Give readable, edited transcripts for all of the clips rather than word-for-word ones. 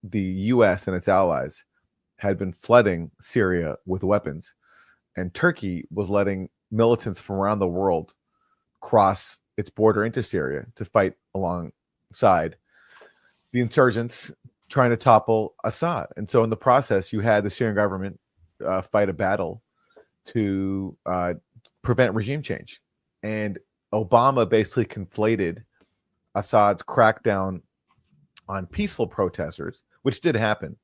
the U.S. and its allies had been flooding Syria with weapons, and Turkey was letting militants from around the world cross its border into Syria to fight alongside the insurgents trying to topple Assad. And so in the process, you had the Syrian government fight a battle to prevent regime change. And Obama basically conflated Assad's crackdown on peaceful protesters, which did happen,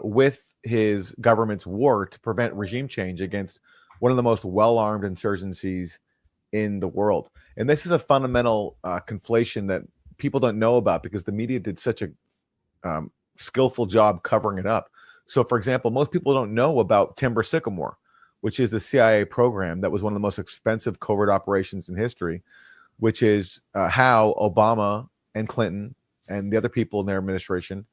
with his government's war to prevent regime change against one of the most well-armed insurgencies in the world. And this is a fundamental conflation that people don't know about because the media did such a skillful job covering it up. So, for example, most people don't know about Timber Sycamore, which is the CIA program that was one of the most expensive covert operations in history, which is how Obama and Clinton and the other people in their administration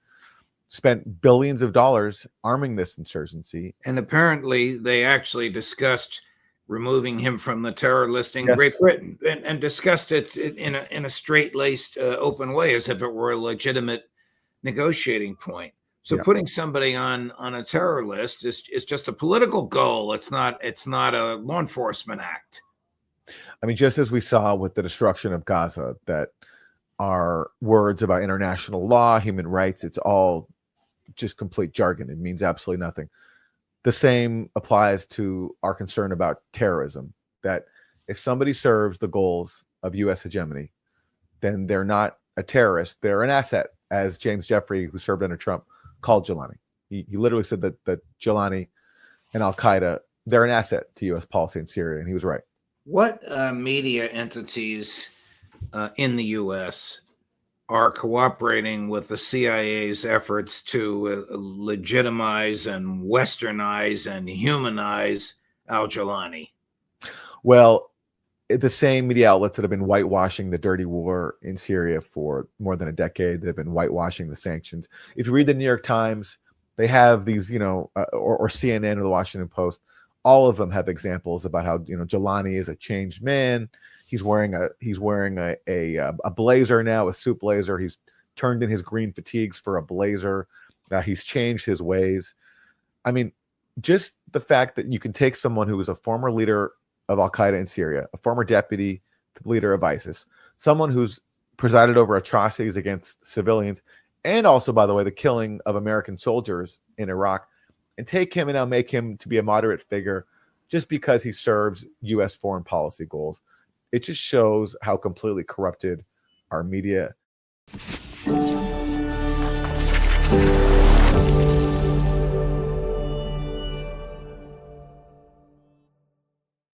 spent billions of dollars arming this insurgency. And apparently they actually discussed removing him from the terror list in Yes. Great Britain and discussed it in a straight-laced, open way, as if it were a legitimate negotiating point. So putting somebody on a terror list is just a political goal. It's not a law enforcement act. I mean, just as we saw with the destruction of Gaza, that are words about international law, human rights, it's all just complete jargon. It means absolutely nothing. The same applies to our concern about terrorism, that if somebody serves the goals of U.S. hegemony, then they're not a terrorist, they're an asset, as James Jeffrey, who served under Trump, called Jelani. He literally said that Jelani and Al-Qaeda, they're an asset to U.S. policy in Syria, and he was right. What media entities in the U.S. are cooperating with the CIA's efforts to legitimize and westernize and humanize al-Jelani? Well, the same media outlets that have been whitewashing the dirty war in Syria for more than a decade, they've been whitewashing the sanctions. If you read the New York Times, they have these, or CNN or the Washington Post, all of them have examples about how, Jelani is a changed man. He's wearing a blazer now, a suit blazer. He's turned in his green fatigues for a blazer. He's changed his ways. I mean, just the fact that you can take someone who was a former leader of Al-Qaeda in Syria, a former deputy leader of ISIS, someone who's presided over atrocities against civilians, and also, by the way, the killing of American soldiers in Iraq, and take him and now make him to be a moderate figure just because he serves U.S. foreign policy goals. It just shows how completely corrupted our media